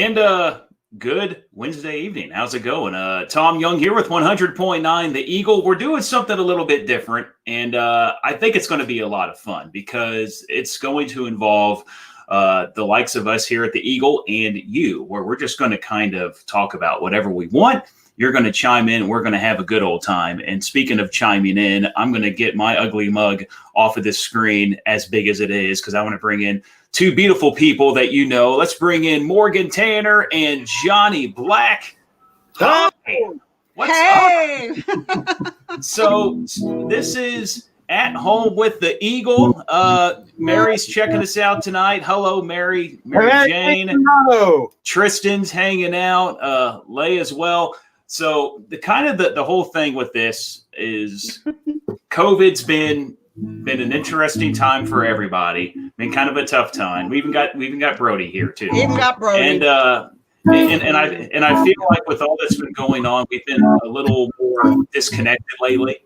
And good Wednesday evening. How's it going? Tom Young here with 100.9 The Eagle. We're doing something a little bit different, and I think it's going to be a lot of fun because it's going to involve the likes of us here at The Eagle and you, where we're just going to kind of talk about whatever we want. You're going to chime in. We're going to have a good old time. And speaking of chiming in, I'm going to get my ugly mug off of this screen as big as it is because I want to bring in two beautiful people that you know. Let's bring in Morgan Tanner and Johnny Black. Hi. What's up? So this is At Home with the Eagle. Mary's checking us out tonight. Hello, Mary Jane. Hello. Tristan's hanging out. Lay as well. So the whole thing with this is COVID's been an interesting time for everybody. Been kind of a tough time. We even got Brody here too. Even got Brody. And I feel like with all that's been going on, we've been a little more disconnected lately.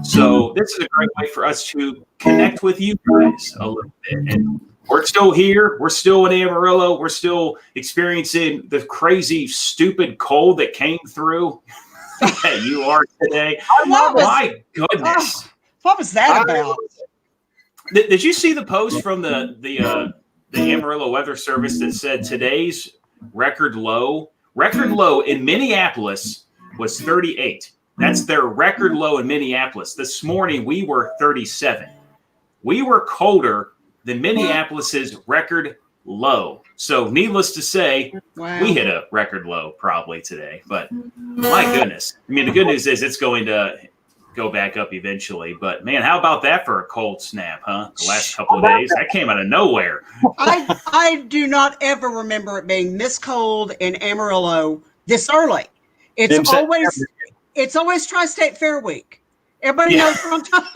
So this is a great way for us to connect with you guys a little bit. And we're still here. We're still in Amarillo. We're still experiencing the crazy, stupid cold that came through that you are today. My goodness. What was that about? Did you see the post from the Amarillo Weather Service that said today's record low in Minneapolis was 38? That's their record low in Minneapolis. This morning we were 37. We were colder than Minneapolis's record low. So needless to say, we hit a record low probably today. But my goodness. I mean, the good news is it's going to go back up eventually. But man, how about that for a cold snap, huh? The last couple of days, that came out of nowhere. I do not ever remember it being this cold in Amarillo this early. It's always Tri-State Fair week. Everybody knows the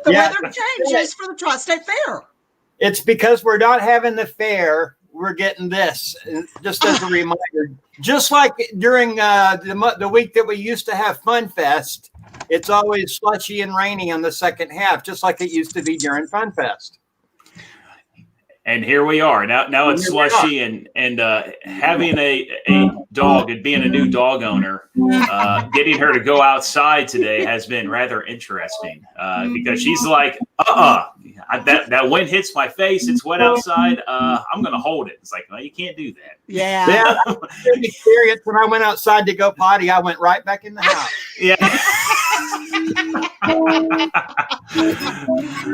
weather changes for the Tri-State Fair. It's because we're not having the fair. We're getting this, just as a reminder. Just like during the week that we used to have Fun Fest, it's always slushy and rainy on the second half, just like it used to be during Fun Fest. And here we are. Now it's slushy and having a dog and being a new dog owner, getting her to go outside today has been rather interesting because she's like, that wind hits my face. It's wet outside. I'm going to hold it. It's like, no, you can't do that. Yeah. Experience when I went outside to go potty, I went right back in the house. Yeah.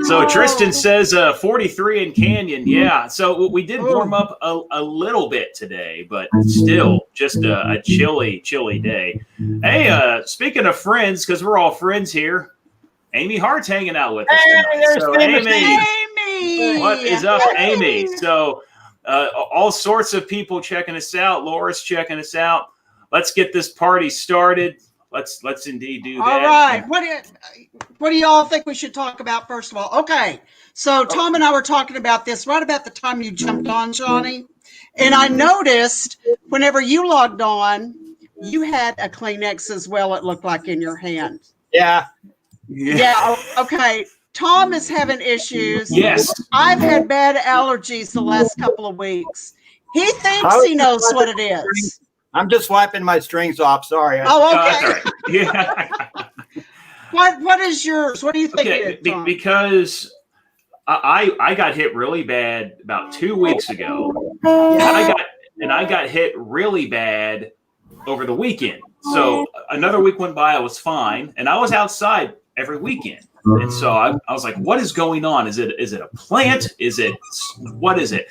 So Tristan says 43 in Canyon. Yeah. So we did warm up a little bit today, but still just a chilly day. Hey, speaking of friends, because we're all friends here, Amy Hart's hanging out with us tonight. So Amy, what is up, Amy? So all sorts of people checking us out. Laura's checking us out. Let's get this party started. Let's indeed do that. All right. What do y'all think we should talk about first of all? Okay. So Tom and I were talking about this right about the time you jumped on, Johnny. And I noticed whenever you logged on, you had a Kleenex as well, it looked like, in your hand. Yeah. Okay. Tom is having issues. Yes. I've had bad allergies the last couple of weeks. He thinks he knows what it is. I'm just wiping my strings off. Sorry. Oh, okay. Yeah. What is yours? What do you think it is, Tom? Because I got hit really bad about 2 weeks ago. Yeah. And I got hit really bad over the weekend. So another week went by, I was fine, and I was outside every weekend. And so I was like, what is going on? Is it a plant? What is it?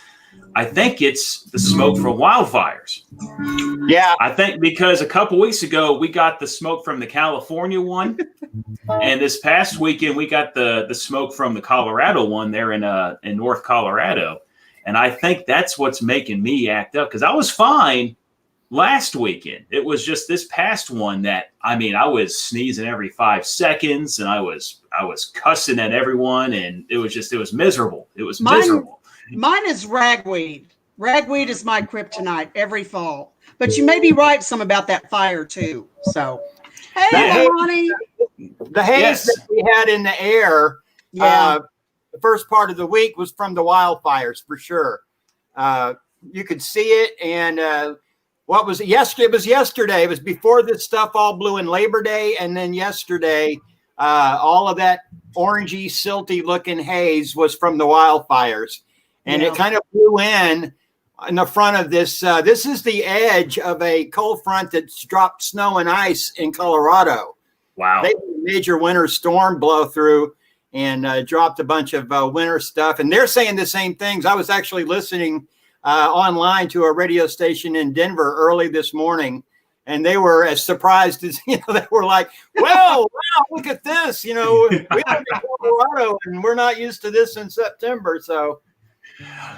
I think it's the smoke from wildfires. Yeah. I think because a couple weeks ago, we got the smoke from the California one. And this past weekend, we got the smoke from the Colorado one there in North Colorado. And I think that's what's making me act up because I was fine last weekend. It was just this past one that, I was sneezing every 5 seconds and I was cussing at everyone. And it was miserable. It was miserable. Mine is ragweed. Ragweed is my kryptonite every fall. But you may be right some about that fire too. So, hey, Lonnie. The haze that we had in the air, the first part of the week was from the wildfires for sure. You could see it. And what was it? Yesterday? It was yesterday. It was before this stuff all blew in Labor Day. And then yesterday, all of that orangey, silty looking haze was from the wildfires. And it kind of blew in the front of this. This is the edge of a cold front that's dropped snow and ice in Colorado. Wow. They had a major winter storm blow through and dropped a bunch of winter stuff. And they're saying the same things. I was actually listening online to a radio station in Denver early this morning, and they were as surprised as, they were like, wow, look at this. We live in Colorado and we're not used to this in September. So,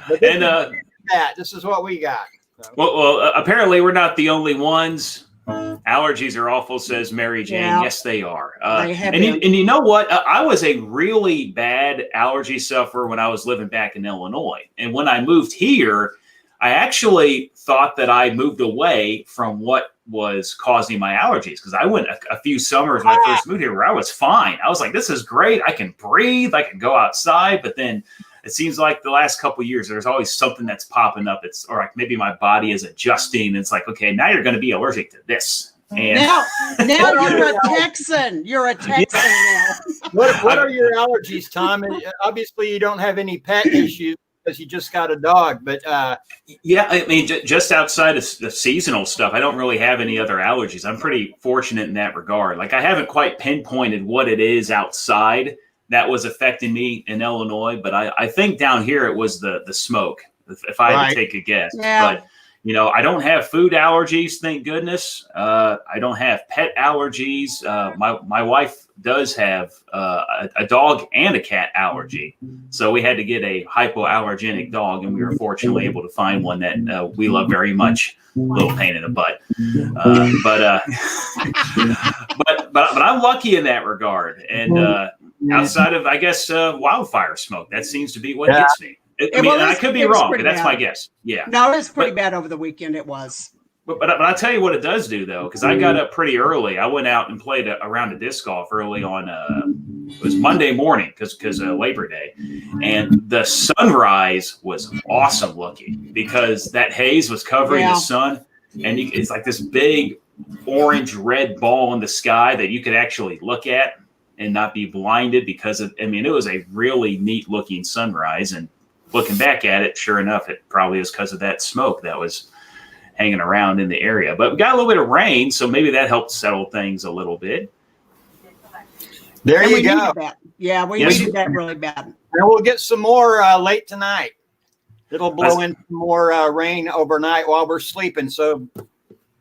this is what we got. So. Well, apparently we're not the only ones. Allergies are awful, says Mary Jane. Yeah. Yes, they are. And you know what? I was a really bad allergy sufferer when I was living back in Illinois. And when I moved here, I actually thought that I moved away from what was causing my allergies, because I went a few summers when I first moved here where I was fine. I was like, this is great. I can breathe. I can go outside. But then it seems like the last couple of years, there's always something that's popping up. Or like maybe my body is adjusting. It's like, okay, now you're going to be allergic to this. And now you're a Texan. You're a Texan now. What are your allergies, Tom? And obviously, you don't have any pet issues because you just got a dog. But yeah, I mean, just outside of the seasonal stuff, I don't really have any other allergies. I'm pretty fortunate in that regard. Like I haven't quite pinpointed what it is outside that was affecting me in Illinois, but I think down here it was the smoke, if I had to take a guess. Yeah. But I don't have food allergies, thank goodness. I don't have pet allergies. My wife does have a dog and a cat allergy, so we had to get a hypoallergenic dog, and we were fortunately able to find one that we love very much. A little pain in the butt, but I'm lucky in that regard. And outside of, I guess, wildfire smoke, that seems to be what gets me. I could be wrong, but that's my guess. Yeah. No, it was pretty bad over the weekend. It was. But I'll tell you what it does do, though, because I got up pretty early. I went out and played a round of disc golf early on. It was Monday morning because Labor Day. And the sunrise was awesome looking because that haze was covering the sun. And it's like this big orange-red ball in the sky that you could actually look at and not be blinded because it was a really neat-looking sunrise. And looking back at it, sure enough, it probably is because of that smoke that was hanging around in the area. But we got a little bit of rain, so maybe that helped settle things a little bit. There you go. Yeah, we needed that really bad. And we'll get some more late tonight. It'll blow in some more rain overnight while we're sleeping. So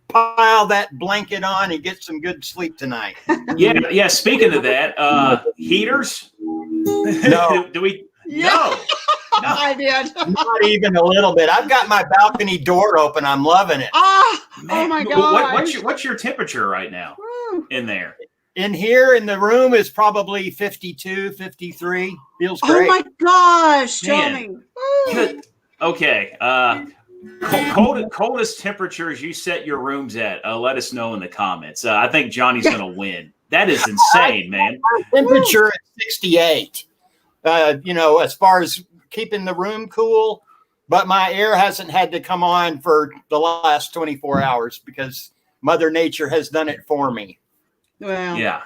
pile that blanket on and get some good sleep tonight. Yeah. Speaking of that, heaters? No. Do we? Yeah. No. I did. Not even a little bit. I've got my balcony door open. I'm loving it. Oh Man, my God. What's your temperature right now in there? In here in the room is probably 52, 53. Feels great. Oh my gosh, Johnny. Good. Okay. Coldest temperatures you set your rooms at, let us know in the comments. I think Johnny's going to win. That is insane, man. Temperature at 68. As far as keeping the room cool, but my air hasn't had to come on for the last 24 hours because Mother Nature has done it for me. Well, yeah.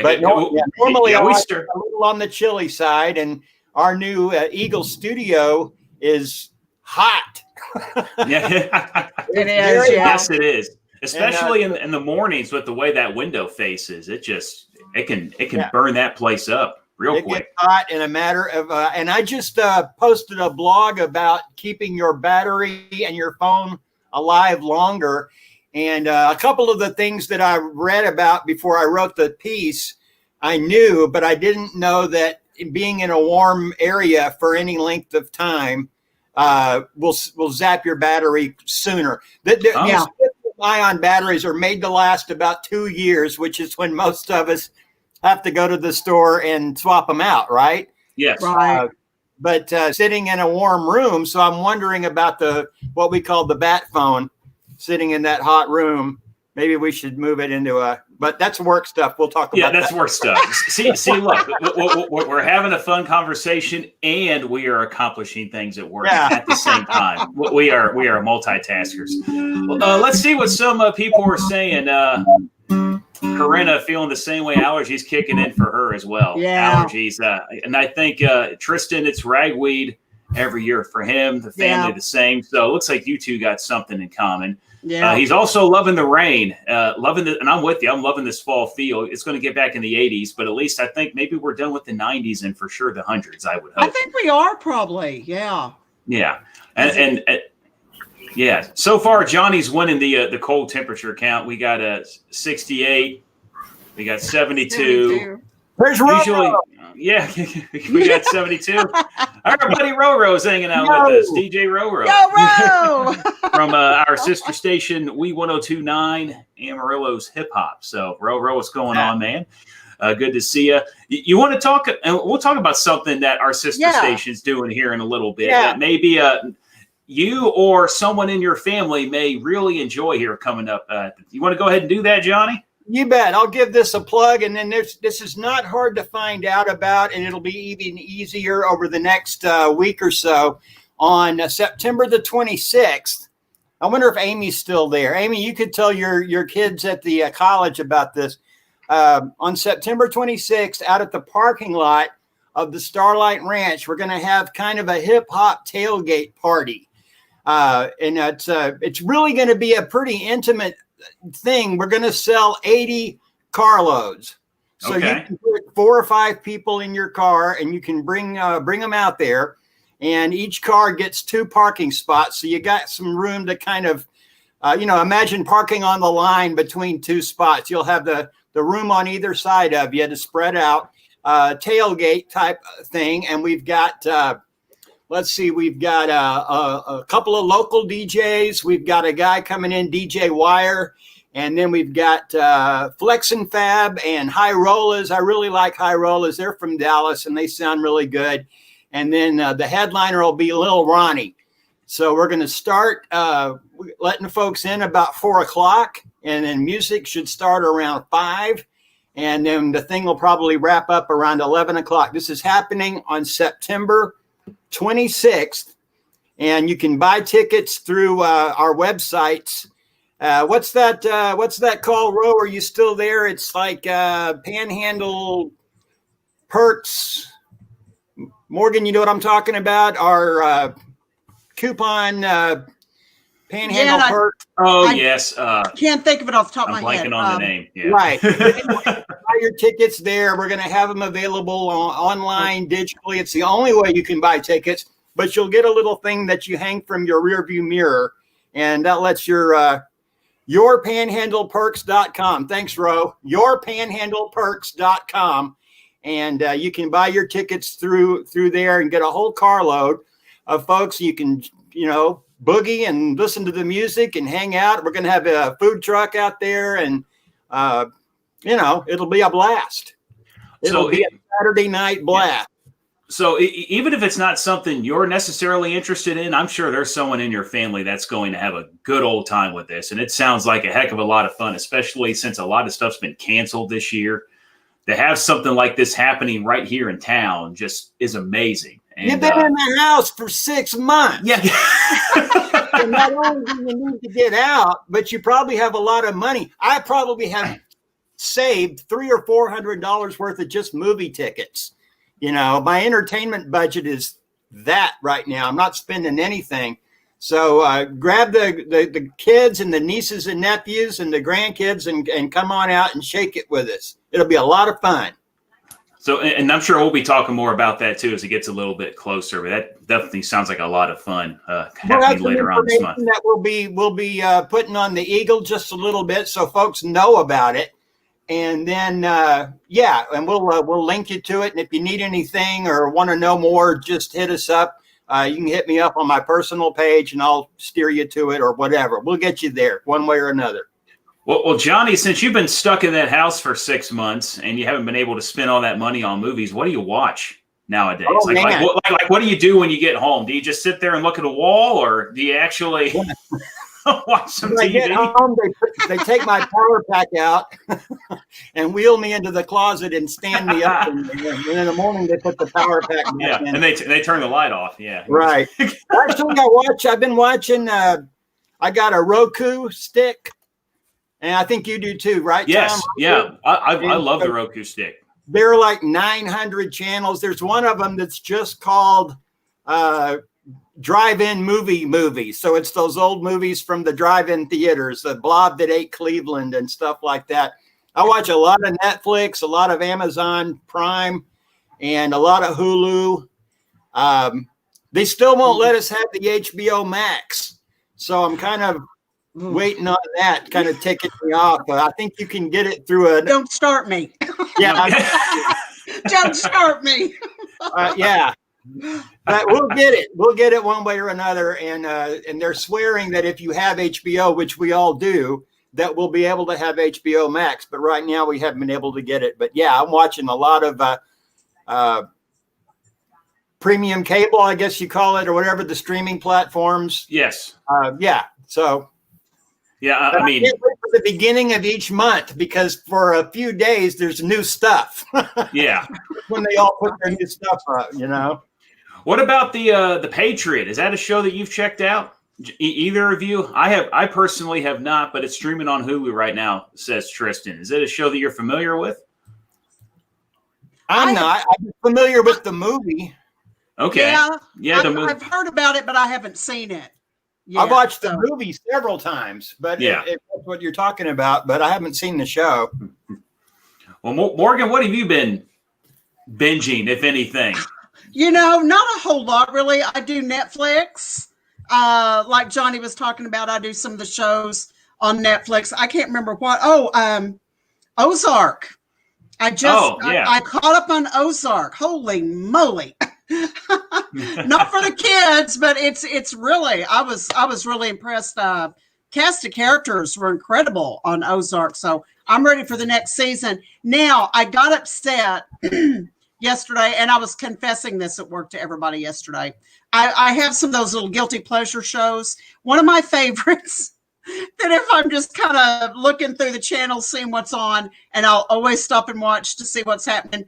But normally I we like a little on the chilly side, and our new Eagle studio is hot. Yeah, it is. Yes, it is. Especially in the mornings with the way that window faces, it can burn that place up real quick. Gets hot in a matter of, and I just posted a blog about keeping your battery and your phone alive longer. And a couple of the things that I read about before I wrote the piece, I knew, but I didn't know that being in a warm area for any length of time will zap your battery sooner. Ion batteries are made to last about 2 years, which is when most of us have to go to the store and swap them out, right? Yes. Right. But sitting in a warm room, so I'm wondering about what we call the bat phone, sitting in that hot room. maybe we should move it into but that's work stuff. We'll talk about Yeah, that's work stuff. See, look, we're having a fun conversation and we are accomplishing things at work at the same time. We are multitaskers. Let's see what some people are saying. Corinna feeling the same way. Allergies kicking in for her as well. Yeah. Allergies. And I think Tristan, it's ragweed every year for him. The family the same. So it looks like you two got something in common. Yeah. He's also loving the rain, and I'm with you. I'm loving this fall feel. It's going to get back in the 80s, but at least I think maybe we're done with the 90s and for sure the hundreds. I would hope. I think we are probably. Yeah. Yeah, and yeah. So far, Johnny's winning the cold temperature count. We got a 68. We got 72. Where's Usually, yeah, we got 72. Our buddy Roro's hanging out with us. DJ Roro. Yo, Ro! From our sister station, We 102.9 Amarillo's Hip Hop. So, Roro, what's going on, man? Good to see you. You want to talk, and we'll talk about something that our sister station's doing here in a little bit. That maybe you or someone in your family may really enjoy here coming up. You want to go ahead and do that, Johnny? You bet. I'll give this a plug, and then this is not hard to find out about, and it'll be even easier over the next week or so. On September the 26th, I wonder if Amy's still there. Amy, you could tell your kids at the college about this. On September 26th, out at the parking lot of the Starlight Ranch, we're going to have kind of a hip-hop tailgate party. And it's really going to be a pretty intimate thing. We're going to sell 80 carloads. So you can put 4 or 5 people in your car, and you can bring them out there. And each car gets 2 parking spots. So you got some room to kind of, imagine parking on the line between 2 spots. You'll have the room on either side of you to spread out, tailgate type thing. And we've got, we've got a couple of local DJs. We've got a guy coming in, DJ Wire. And then we've got Flex and Fab and High Rollers. I really like High Rollers. They're from Dallas, and they sound really good. And then the headliner will be Lil Ronnie. So we're going to start letting folks in about 4 o'clock, and then music should start around 5. And then the thing will probably wrap up around 11 o'clock. This is happening on September 26th, and you can buy tickets through our websites. What's that called, Ro? Are you still there? It's like Panhandle Perks. Morgan, you know what I'm talking about? Our coupon Panhandle Perks. Oh, yes. Can't think of it off the top of my head. I'm blanking on the name. Yeah. Right. Buy your tickets there. We're going to have them available online, digitally. It's the only way you can buy tickets, but you'll get a little thing that you hang from your rearview mirror, and that lets yourpanhandleperks.com. Thanks, Ro. Yourpanhandleperks.com. And you can buy your tickets through there and get a whole carload of folks. You can, boogie and listen to the music and hang out. We're going to have a food truck out there, and, it'll be a blast. It'll be a Saturday night blast. So even if it's not something you're necessarily interested in, I'm sure there's someone in your family that's going to have a good old time with this. And it sounds like a heck of a lot of fun, especially since a lot of stuff's been canceled this year. To have something like this happening right here in town just is amazing. And, you've been in the house for 6 months. Yeah. And not only do you need to get out, but you probably have a lot of money. I probably have saved $300 or $400 worth of just movie tickets. My entertainment budget is that right now. I'm not spending anything. So grab the kids and the nieces and nephews and the grandkids and come on out and shake it with us. It'll be a lot of fun. So, and I'm sure we'll be talking more about that too as it gets a little bit closer. But that definitely sounds like a lot of fun happening later on this month. That we'll be putting on the Eagle just a little bit so folks know about it. And then, and we'll link you to it. And if you need anything or want to know more, just hit us up. You can hit me up on my personal page, and I'll steer you to it or whatever. We'll get you there one way or another. Well, Johnny, since you've been stuck in that house for 6 months and you haven't been able to spend all that money on movies, what do you watch nowadays? What do you do when you get home? Do you just sit there and look at a wall, or do you actually? Watch some When I get TV. home, they take my power pack out and wheel me into the closet and stand me up. And in the morning, they put the power pack back Yeah, in. and they turn the light off. Yeah, Right. Actually, I've been watching, I got a Roku stick, and I think you do too, right, Yes, Tom? yeah. I love the Roku stick. There are like 900 channels. There's one of them that's just called drive-in movies. So it's those old movies from the drive-in theaters, the Blob That Ate Cleveland and stuff like that. I watch a lot of Netflix, a lot of Amazon Prime, and a lot of Hulu. They still won't let us have the HBO Max. So I'm kind of waiting on that, kind of ticking me off. But I think you can get it through a. Don't start me. Yeah. Don't start me. Yeah. But we'll get it. We'll get it one way or another. And they're swearing that if you have HBO, which we all do, that we'll be able to have HBO Max. But right now we haven't been able to get it. But yeah, I'm watching a lot of premium cable, I guess you call it, or whatever the streaming platforms. Yes. Yeah. So. Yeah, I mean, can't wait for the beginning of each month because for a few days there's new stuff. Yeah. When they all put their new stuff up, you know. What about the Patriot? Is that a show that you've checked out? Either of you? I personally have not, but it's streaming on Hulu right now, says Tristan. Is it a show that you're familiar with? I'm not. I'm familiar with the movie. Okay. Yeah. I've heard about it, but I haven't seen it. Yeah, I've watched the movie several times, but yeah, if that's what you're talking about, but I haven't seen the show. Well, Morgan, what have you been binging, if anything? You know, not a whole lot, really. I do Netflix. Like Johnny was talking about, I do some of the shows on Netflix. I can't remember what. Ozark. I caught up on Ozark. Holy moly. Not for the kids, but it's really, I was really impressed. Cast of characters were incredible on Ozark, so I'm ready for the next season. Now, I got upset yesterday, and I was confessing this at work to everybody yesterday. I have some of those little guilty pleasure shows. One of my favorites that if I'm just kind of looking through the channels, seeing what's on, and I'll always stop and watch to see what's happening,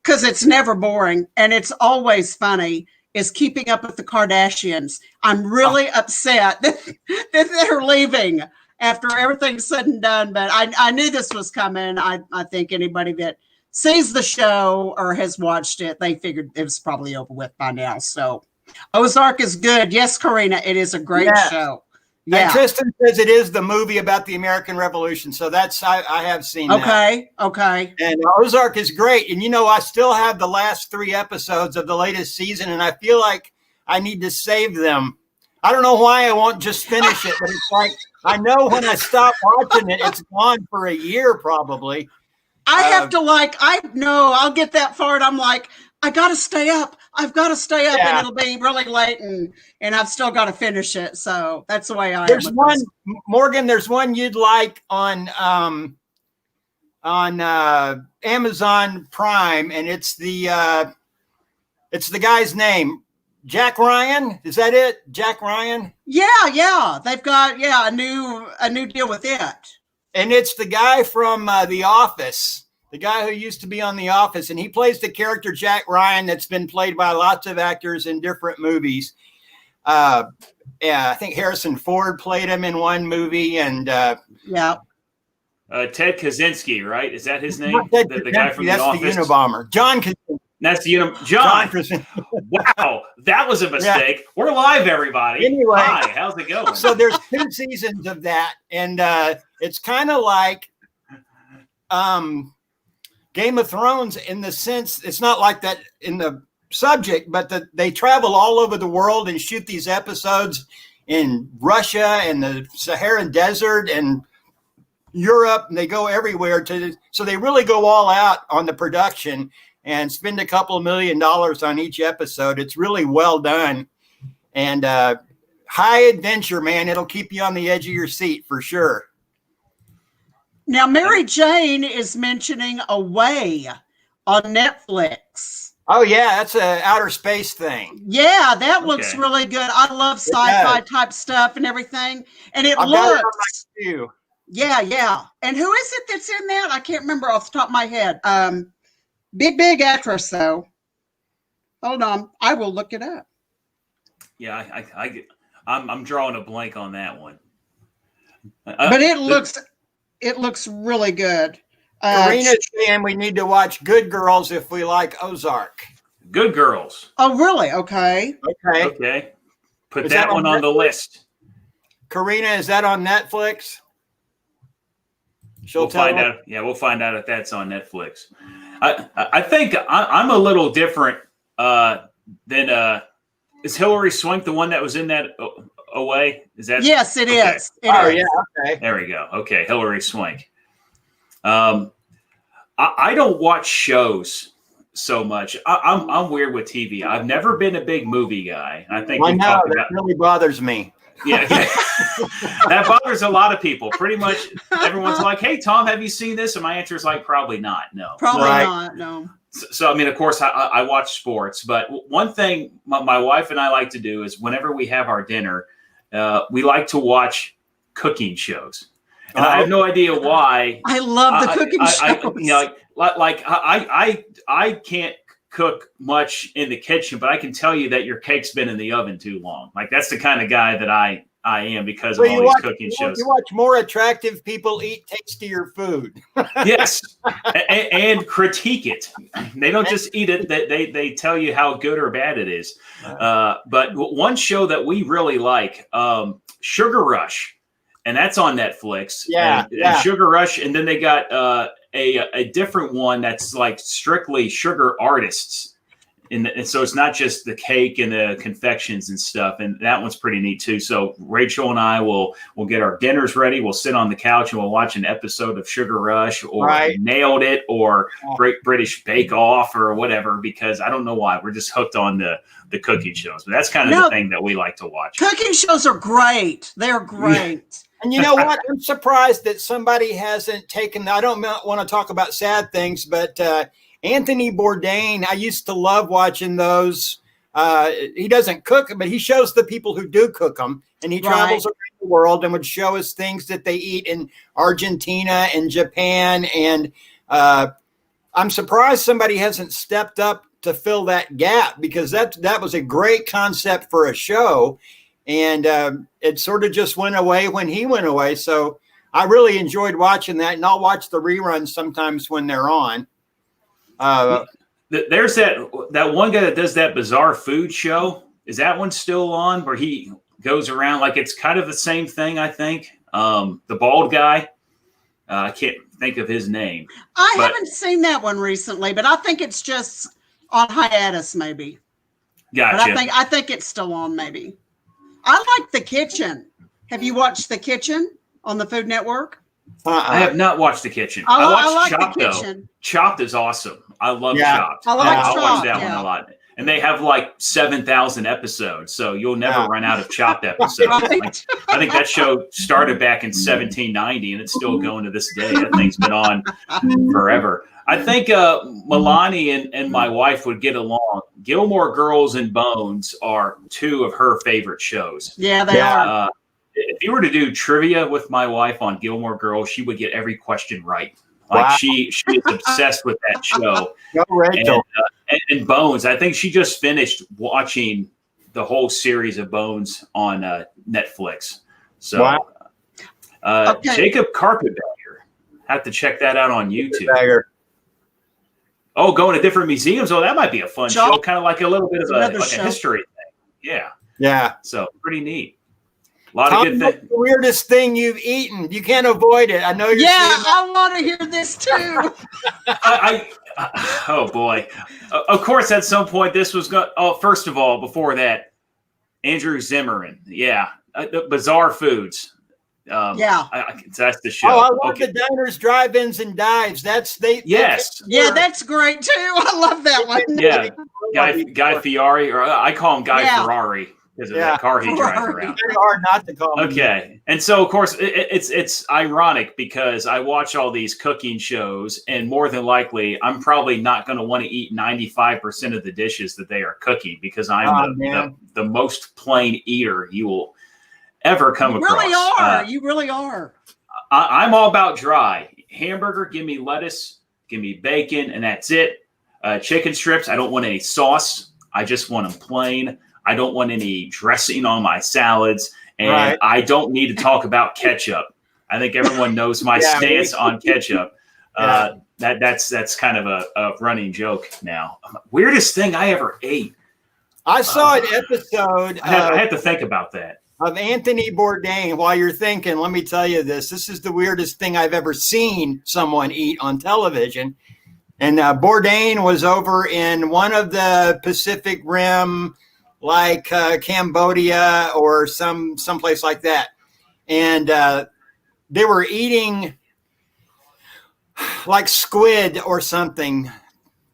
because it's never boring and it's always funny, is Keeping Up with the Kardashians. I'm really upset that they're leaving after everything's said and done, but I knew this was coming. I think anybody that sees the show or has watched it, they figured it was probably over with by now. So Ozark is good. Yes, Karina, it is a great show. Yeah. And Tristan says it is the movie about the American Revolution. So that's, I have seen that. Okay. And Ozark is great. And, you know, I still have the last 3 episodes of the latest season, and I feel like I need to save them. I don't know why I won't just finish it, but it's like, I know when I stop watching it, it's gone for a year probably. I have to I'll get that far and I'm like, I got to stay up. I've got to stay up, and it'll be really late, and I've still got to finish it. So that's the way I am. There's one, Morgan. There's one you'd like on Amazon Prime, and it's the guy's name, Jack Ryan. Is that it, Jack Ryan? Yeah. They've got a new deal with it, and it's the guy from The Office. The guy who used to be on The Office, and he plays the character Jack Ryan that's been played by lots of actors in different movies. I think Harrison Ford played him in one movie, and Ted Kaczynski, right? Is that his name? The guy from The Office. That's the Unabomber. John Kaczynski. That's the John. Wow, that was a mistake. Yeah. We're live, everybody. Anyway, hi, how's it going? So there's 2 seasons of that, and it's kind of like Game of Thrones in the sense, it's not like that in the subject, but they travel all over the world and shoot these episodes in Russia and the Saharan Desert and Europe, and they go everywhere so they really go all out on the production and spend a couple of $1 million on each episode. It's really well done, and high adventure, man. It'll keep you on the edge of your seat for sure. Now, Mary Jane is mentioning Away on Netflix. Oh yeah, that's a outer space thing. Yeah, that looks Okay. really good. I love sci-fi type stuff and everything. And it I've got it on looks my queue. yeah. And who is it that's in that? I can't remember off the top of my head. Big actress though. Hold on, I will look it up. Yeah, I'm drawing a blank on that one. But it looks really good. Karina's saying we need to watch Good Girls if we like Ozark. Good Girls. Oh, really? Okay. Okay. Okay. Put Is that that one on on the list. Karina, is that on Netflix? We'll find out. Yeah, we'll find out if that's on Netflix. I think I'm a little different than is Hillary Swank the one that was in that away? Is that? Yes, it okay. is. Oh yeah. Okay. There we go. Okay, Hillary Swank. I don't watch shows so much. I'm weird with TV. I've never been a big movie guy. I think I know that really bothers me. Yeah, that bothers a lot of people. Pretty much everyone's like, "Hey, Tom, have you seen this?" And my answer is like, "Probably not. No, Probably not. No." So I mean, of course, I watch sports, but one thing my wife and I like to do is whenever we have our dinner, we like to watch cooking shows. And I have no idea why. I love the cooking shows. I can't cook much in the kitchen, but I can tell you that your cake's been in the oven too long. Like that's the kind of guy that I am because of all these cooking shows. You watch more attractive people eat tastier food. Yes, and critique it. They don't just eat it; they tell you how good or bad it is. But one show that we really like, Sugar Rush. And that's on Netflix. Yeah, and Sugar Rush, and then they got a different one that's like strictly sugar artists, and so it's not just the cake and the confections and stuff. And that one's pretty neat too. So Rachel and I will get our dinners ready. We'll sit on the couch and we'll watch an episode of Sugar Rush or Nailed It or Great British Bake Off or whatever. Because I don't know why we're just hooked on the cooking shows. But that's kind of the thing that we like to watch. Cooking shows are great. They're great. And you know what? I'm surprised that somebody hasn't taken. I don't want to talk about sad things, but Anthony Bourdain, I used to love watching those. He doesn't cook, but he shows the people who do cook them, and he travels around the world and would show us things that they eat in Argentina and Japan. And I'm surprised somebody hasn't stepped up to fill that gap, because that was a great concept for a show. And it sort of just went away when he went away. So I really enjoyed watching that, and I'll watch the reruns sometimes when they're on. There's that one guy that does that bizarre food show. Is that one still on, where he goes around like it's kind of the same thing? I think the bald guy. I can't think of his name. I haven't seen that one recently, but I think it's just on hiatus, maybe. Gotcha. But I think it's still on, maybe. I like The Kitchen. Have you watched The Kitchen on the Food Network? I have not watched The Kitchen. I watched like Chopped, The Kitchen. though. Chopped is awesome. I love Chopped. I watch that one a lot. And they have like 7,000 episodes, so you'll never run out of Chopped episodes. Right. I think that show started back in 1790, and it's still going to this day. That thing's been on forever. I think Milani and my wife would get along. Gilmore Girls and Bones are two of her favorite shows. Yeah, they are. If you were to do trivia with my wife on Gilmore Girls, she would get every question right. Like she is obsessed with that show. Go Rachel. And Bones, I think she just finished watching the whole series of Bones on Netflix. So Jacob Carpetbagger, have to check that out on YouTube. Oh, going to different museums. Oh, that might be a fun show. Kind of like a little bit of a history thing. Yeah. So pretty neat. A lot of good things. The weirdest thing you've eaten. You can't avoid it. I know you're. Yeah, I want to hear this too. Oh boy. Of course, at some point this was going. Oh, first of all, before that, Andrew Zimmern. Yeah, bizarre foods. That's the show. Oh, I love the diners, drive-ins, and dives. That's great too. I love that one. Yeah, Guy Fieri, or I call him Guy Ferrari. because of that car he drives around. It's very hard not to call him. Okay. And so, of course, it's ironic because I watch all these cooking shows, and more than likely, I'm probably not going to want to eat 95% of the dishes that they are cooking because I'm the most plain eater you will ever come across. Really are. You really are. I'm all about dry. Hamburger, give me lettuce, give me bacon, and that's it. Chicken strips, I don't want any sauce. I just want them plain. I don't want any dressing on my salads. And I don't need to talk about ketchup. I think everyone knows my stance on ketchup. That's kind of a running joke now. Weirdest thing I ever ate. I saw an episode. I had to think about that. Of Anthony Bourdain. While you're thinking, let me tell you this. This is the weirdest thing I've ever seen someone eat on television. And Bourdain was over in one of the Pacific Rim, like Cambodia or someplace like that. And they were eating like squid or something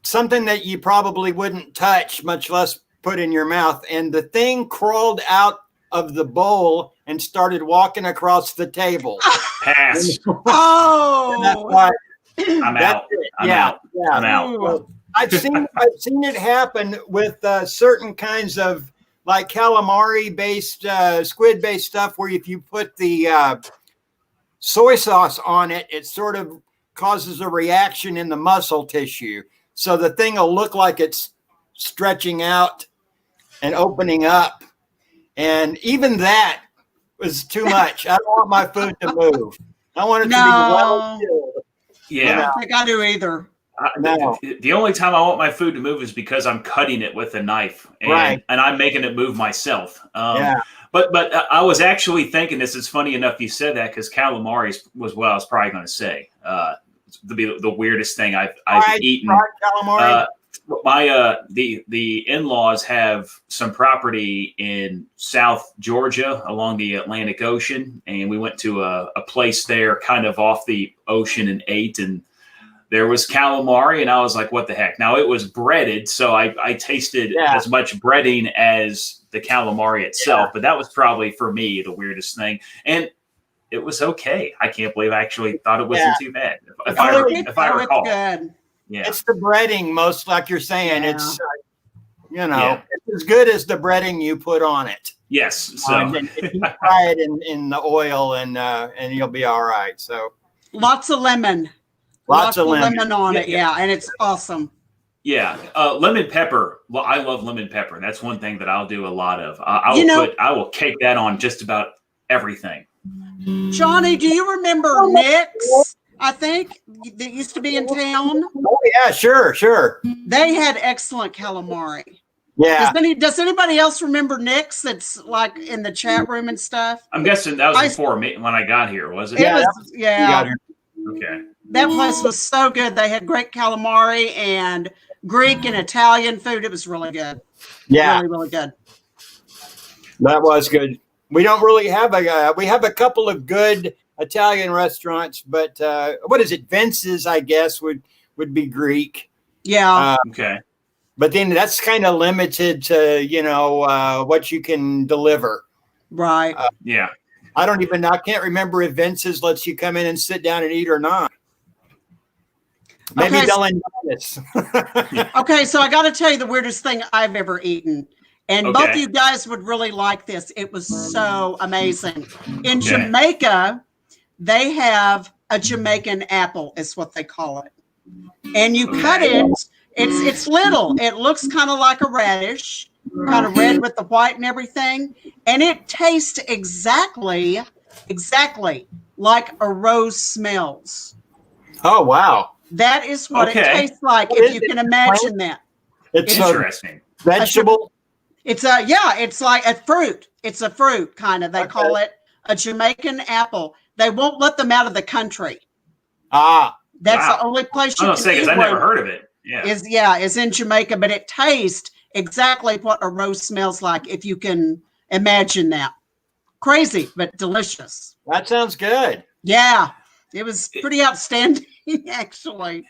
that you probably wouldn't touch, much less put in your mouth. And the thing crawled out of the bowl and started walking across the table. Pass. Oh, I'm out. I'm out. I'm out. Well, I've seen it happen with certain kinds of like calamari based, squid based stuff, where if you put the soy sauce on it, it sort of causes a reaction in the muscle tissue. So the thing will look like it's stretching out and opening up. And even that was too much. I don't want my food to move. I want it to be well chilled. Yeah. I don't think I do either. The only time I want my food to move is because I'm cutting it with a knife and I'm making it move myself. But I was actually thinking this. It's funny enough you said that because calamari was what I was probably going to say. The weirdest thing I've eaten. Calamari. The in-laws have some property in South Georgia along the Atlantic Ocean, and we went to a place there kind of off the ocean and ate, and there was calamari, and I was like, what the heck? Now, it was breaded, so I tasted as much breading as the calamari itself, but that was probably, for me, the weirdest thing. And it was okay. I can't believe I actually thought it wasn't too bad. If I recall. Good. Yeah. It's the breading, most like you're saying. It's, it's as good as the breading you put on it. Yes. So if you fry it in the oil, and you'll be all right. So lots of lemon. Lots of lemon on it. Yeah, and it's awesome. Yeah, lemon pepper. Well, I love lemon pepper. That's one thing that I'll do a lot of. I will cake that on just about everything. Johnny, do you remember Nick's? I think that used to be in town. Oh yeah, sure. They had excellent calamari. Yeah. Does anybody else remember Nick's? That's like in the chat room and stuff. I'm guessing that was before me when I got here, was it? Yeah. Okay. That place was so good. They had great calamari and Greek and Italian food. It was really good. Yeah, really, really good. That was good. We don't really have we have a couple of good Italian restaurants, but what is it? Vince's, I guess, would be Greek. Yeah. Okay. But then that's kind of limited to, what you can deliver. Right. Yeah. I can't remember if Vince's lets you come in and sit down and eat or not. Maybe they'll enjoy this. Okay, so I got to tell you the weirdest thing I've ever eaten. And both of you guys would really like this. It was so amazing. In Jamaica, they have a Jamaican apple, is what they call it. And you cut it. It's little. It looks kind of like a radish, kind of red with the white and everything. And it tastes exactly like a rose smells. Oh, wow. That is what it tastes like, if you can imagine that. It's interesting. Vegetable? It's it's like a fruit. It's a fruit, kind of. They call it a Jamaican apple. They won't let them out of the country. Ah. That's the only place you can say, because I never heard of it. Yeah. Is in Jamaica, but it tastes exactly what a rose smells like, if you can imagine that. Crazy, but delicious. That sounds good. Yeah. It was pretty outstanding, actually.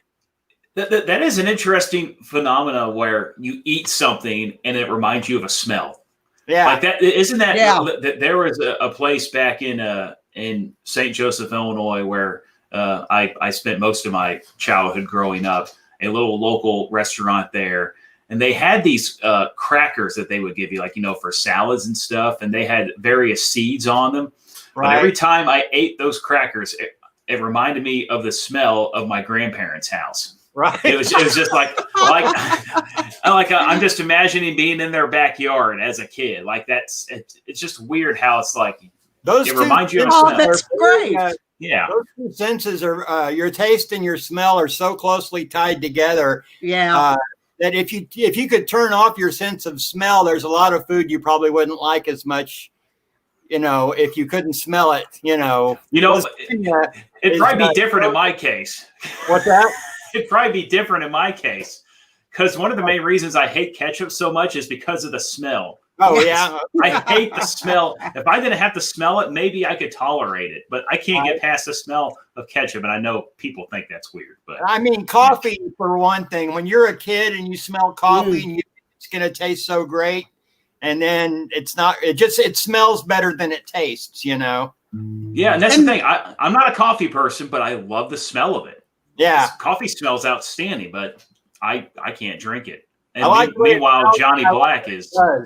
That is an interesting phenomena where you eat something and it reminds you of a smell. Yeah. Like that, isn't that? Yeah. There was a place back in St. Joseph, Illinois, where I spent most of my childhood growing up. A little local restaurant there, and they had these crackers that they would give you, like, for salads and stuff, and they had various seeds on them. Right. But every time I ate those crackers, it reminded me of the smell of my grandparents' house. Right. It was just like I'm just imagining being in their backyard as a kid. Like it's just weird how it's like it reminds you of Oh, smell. that's great. Yeah. Those two senses are your taste and your smell are so closely tied together. Yeah. That if you could turn off your sense of smell, there's a lot of food you probably wouldn't like as much. If you couldn't smell it. It'd probably be different in my case. What's that? It'd probably be different in my case, because one of the main reasons I hate ketchup so much is because of the smell. Oh, yeah. I hate the smell. If I didn't have to smell it, maybe I could tolerate it, but I can't get past the smell of ketchup. And I know people think that's weird, but I mean, coffee for one thing. When you're a kid and you smell coffee and it's going to taste so great, and then it's not. It smells better than it tastes. Yeah, and that's the thing. I'm not a coffee person, but I love the smell of it. Yeah, coffee smells outstanding, but I can't drink it. And like meanwhile, Johnny Black is I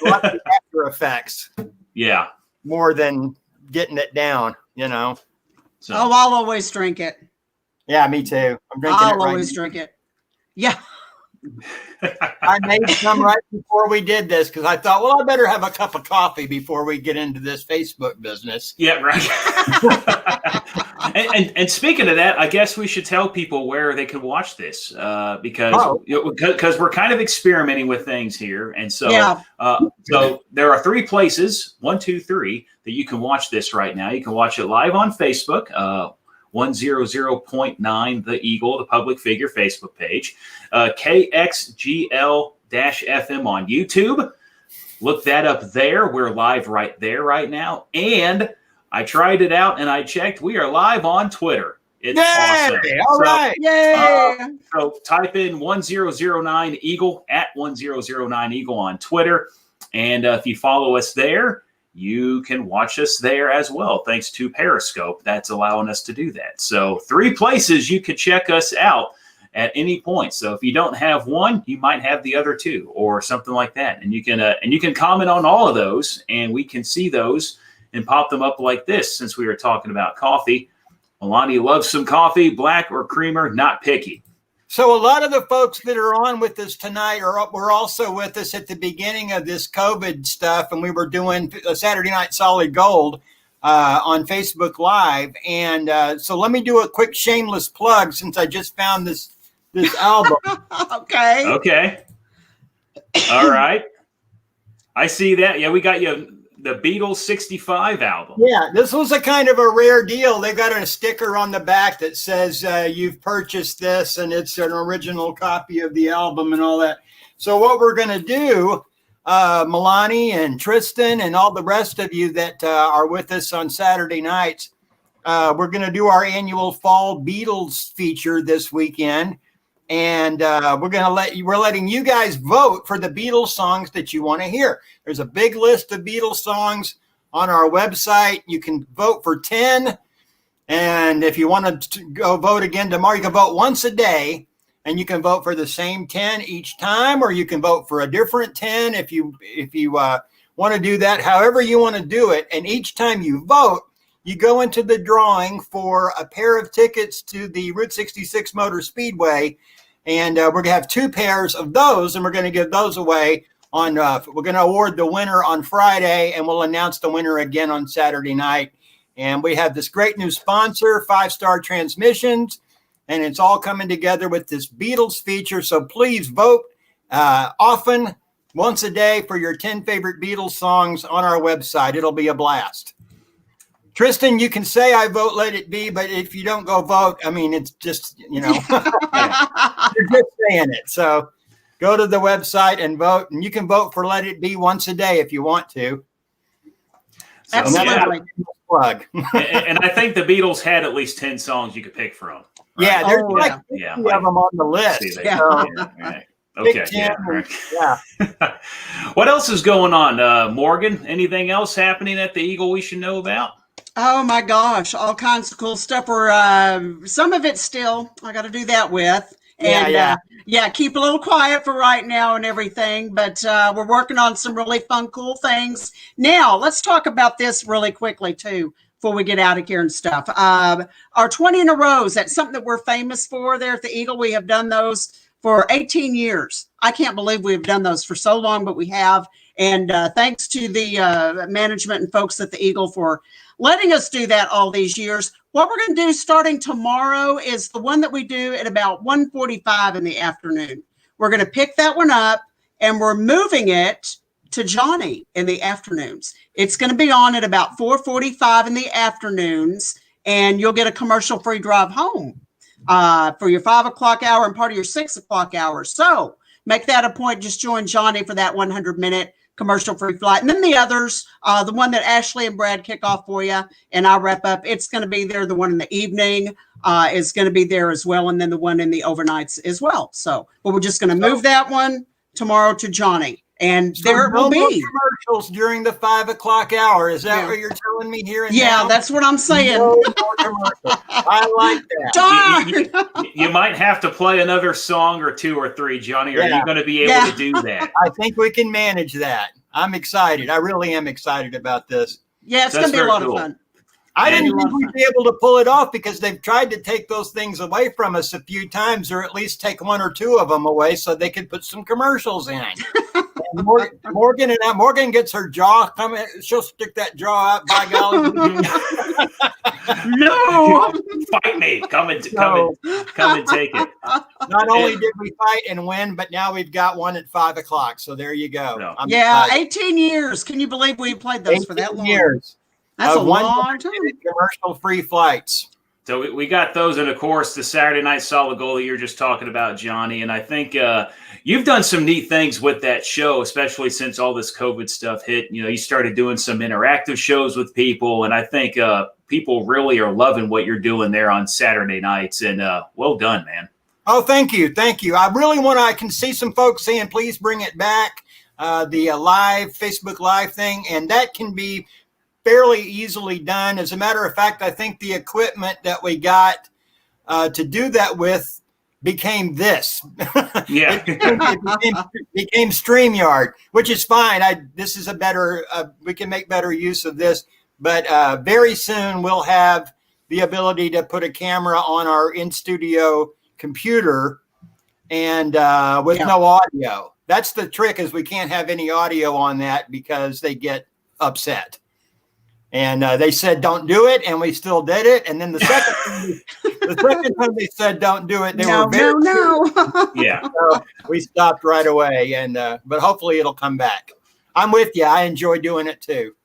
like the after effects. Yeah, more than getting it down. So. Oh, I'll always drink it. Yeah, me too. I'm drinking I'll it right always now. drink it. Yeah. I made some right before we did this because I thought, well, I better have a cup of coffee before we get into this Facebook business. Yeah, right. and speaking of that, I guess we should tell people where they can watch this because we're kind of experimenting with things here, and so so there are 3 places, 1, 2, 3, that you can watch this right now. You can watch it live on Facebook. 100.9 The Eagle, the public figure Facebook page, kxgl-fm on YouTube. Look that up there. We're live right there right now. And I tried it out and I checked. We are live on Twitter. It's awesome. All right. Yay. So type in 1009 Eagle at 1009 Eagle on Twitter. And if you follow us there, you can watch us there as well, thanks to Periscope. That's allowing us to do that. So 3 places you could check us out at any point. So if you don't have one, you might have the other 2 or something like that. And you can comment on all of those, and we can see those and pop them up like this. Since we were talking about coffee, Milani loves some coffee, black or creamer, not picky. So a lot of the folks that are on with us tonight were also with us at the beginning of this COVID stuff, and we were doing a Saturday Night Solid Gold on Facebook Live. And so let me do a quick shameless plug since I just found this album. Okay. All right. I see that. Yeah, we got you the Beatles 65 album. Yeah, this was a kind of a rare deal. They got a sticker on the back that says you've purchased this, and it's an original copy of the album and all that. So what we're going to do, Milani and Tristan and all the rest of you that are with us on Saturday nights, we're going to do our annual Fall Beatles feature this weekend. And we're letting you guys vote for the Beatles songs that you want to hear. There's a big list of Beatles songs on our website. You can vote for 10. And if you want to go vote again tomorrow, you can vote once a day, and you can vote for the same 10 each time, or you can vote for a different 10 if you want to do that, however you want to do it. And each time you vote, you go into the drawing for a pair of tickets to the Route 66 Motor Speedway. And we're going to have 2 pairs of those, and we're going to give those away on, we're going to award the winner on Friday, and we'll announce the winner again on Saturday night. And we have this great new sponsor, 5 Star Transmissions, and it's all coming together with this Beatles feature. So please vote often, once a day, for your 10 favorite Beatles songs on our website. It'll be a blast. Tristan, you can say I vote Let It Be, but if you don't go vote, I mean, it's just, you're just saying it. So go to the website and vote, and you can vote for Let It Be once a day if you want to. So Absolutely. Plug. And I think the Beatles had at least 10 songs you could pick from. Right? Yeah, there's 50 of them on the list. Right. Okay. Ten, Yeah. What else is going on, Morgan? Anything else happening at the Eagle we should know about? Oh my gosh, all kinds of cool stuff. We're some of it still I got to do that with, and keep a little quiet for right now and everything. But we're working on some really fun, cool things. Now let's talk about this really quickly too before we get out of here and stuff. Our 20 in a rows. That's something that we're famous for there at the Eagle. We have done those for 18 years. I can't believe we've done those for so long, but we have. And thanks to the management and folks at the Eagle for letting us do that all these years. What we're going to do starting tomorrow is the one that we do at about 1:45 in the afternoon. We're going to pick that one up and we're moving it to Johnny in the afternoons. It's going to be on at about 4:45 in the afternoons, and you'll get a commercial-free drive home for your 5 o'clock hour and part of your 6 o'clock hour. So make that a point. Just join Johnny for that 100-minute commercial-free flight. And then the others, the one that Ashley and Brad kick off for you, and I wrap up, it's going to be there. The one in the evening is going to be there as well, and then the one in the overnights as well. So we're just going to move that one tomorrow to Johnny. And so there it will be. Commercials during the 5 o'clock hour. Is that what you're telling me here? Now? That's what I'm saying. No more commercials. I like that. You might have to play another song or two or three, Johnny. Are you going to be able to do that? I think we can manage that. I'm excited. I really am excited about this. Yeah, it's going to be a lot of fun. I didn't think we'd be able to pull it off because they've tried to take those things away from us a few times, or at least take one or two of them away so they could put some commercials in. Morgan gets her jaw coming. She'll stick that jaw out. By golly, no, fight me! Come and take it. Not only did we fight and win, but now we've got one at 5 o'clock. So there you go. No. Yeah, 18 years. Can you believe we played those for that long? Years. That's a long time. Commercial-free flights. So we got those, and of course the Saturday Night Solid Goal that you're just talking about, Johnny. And I think you've done some neat things with that show, especially since all this COVID stuff hit. You know, you started doing some interactive shows with people, and I think people really are loving what you're doing there on Saturday nights. And well done, man. Oh, thank you, I really I can see some folks saying, please bring it back, the live Facebook Live thing, and that can be fairly easily done. As a matter of fact, I think the equipment that we got to do that with became this. Yeah. it became StreamYard, which is fine. This is a better, we can make better use of this, but very soon we'll have the ability to put a camera on our in-studio computer and with no audio. That's the trick, is we can't have any audio on that because they get upset. And they said, don't do it. And we still did it. And then the second time they said, don't do it, they were very Yeah. So we stopped right away. And but hopefully it'll come back. I'm with you. I enjoy doing it too.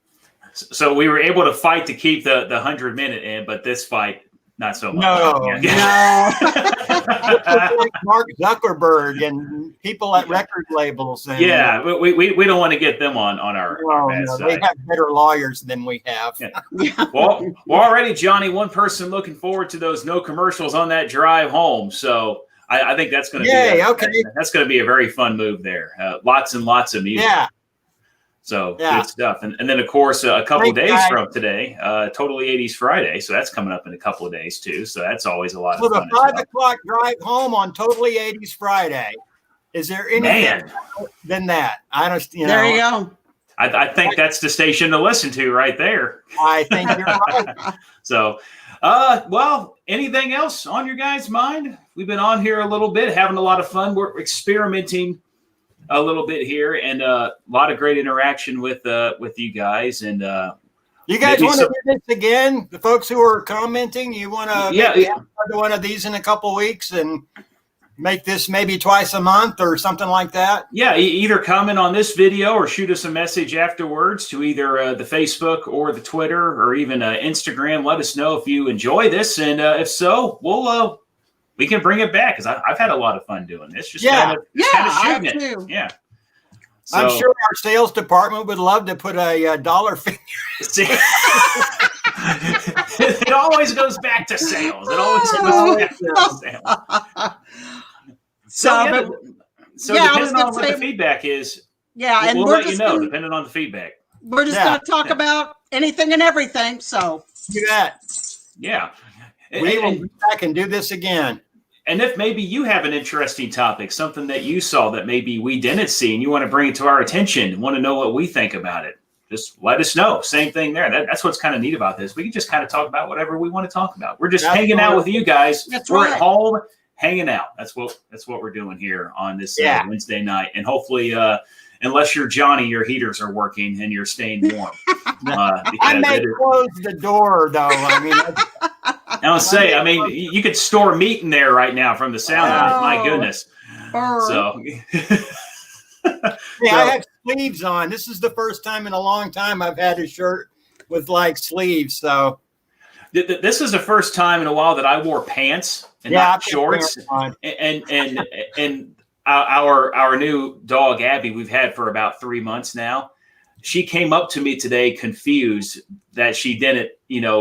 So we were able to fight to keep the 100-minute in, but this fight, not so much. No. No. Mark Zuckerberg and people at record labels. And, we don't want to get them on our bad side. They have better lawyers than we have. Yeah. Well, already, Johnny, one person looking forward to those no commercials on that drive home. So I think that's going to be that's going to be a very fun move there. Lots and lots of music. Yeah. So good stuff. And then, of course, a couple of days from today, Totally 80s Friday. So that's coming up in a couple of days, too. So that's always a lot of fun. So the 5 o'clock drive home on Totally 80s Friday. Is there anything than that? I don't, There you go. I think that's the station to listen to right there. I think you're right. So, well, anything else on your guys' mind? We've been on here a little bit, having a lot of fun. We're experimenting a little bit here, and a lot of great interaction with you guys. And you guys want to do this again? The folks who are commenting, you want to do one of these in a couple weeks and make this maybe twice a month or something like that? Yeah, either comment on this video or shoot us a message afterwards to either the Facebook or the Twitter or even Instagram. Let us know if you enjoy this, and if so, we can bring it back, because I've had a lot of fun doing this. Just kind of shooting it. Too. Yeah. So, I'm sure our sales department would love to put a dollar figure. It always goes back to sales. It always goes back to sales. So Yeah, I was depending gonna on what say- the feedback is, Yeah, and we'll we're let you just know gonna, depending on the feedback. we're just Yeah. gonna talk about anything and everything. So Do that. Yeah. We will And, be back and do this again. and if maybe you have an interesting topic, something that you saw that maybe we didn't see, and you want to bring it to our attention, want to know what we think about it, just let us know. Same thing there. That's what's kind of neat about this. We can just kind of talk about whatever we want to talk about. We're just hanging out with you guys. That's we're right. at home hanging out. That's what we're doing here on this Wednesday night. And hopefully, unless you're Johnny, your heaters are working and you're staying warm. I may close the door, though. I mean, I mean, you could store meat in there right now from the sound of it. My goodness. So, hey, I have sleeves on. This is the first time in a long time I've had a shirt with like sleeves. So this is the first time in a while that I wore pants and not shorts. And our new dog Abby, we've had for about 3 months now. She came up to me today confused that she didn't,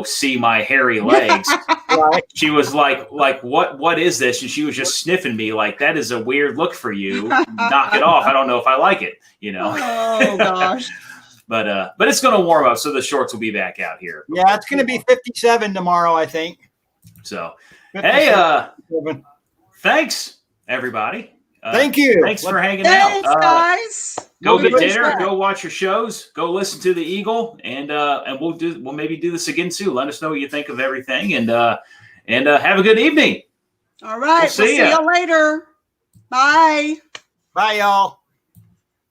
see my hairy legs. right. She was like, what is this? And she was just sniffing me like, that is a weird look for you. Knock it off. I don't know if I like it, Oh gosh. But it's going to warm up, so the shorts will be back out here. Yeah, it's going to be 57 tomorrow, I think. So, 57. Thanks everybody. Thank you. Thanks for hanging Thanks, out. guys. Go We'll get be dinner. back. Go watch your shows. Go listen to the Eagle, and we'll maybe do this again soon. Let us know what you think of everything, and have a good evening. All right. We'll see you later. Bye. Bye, y'all.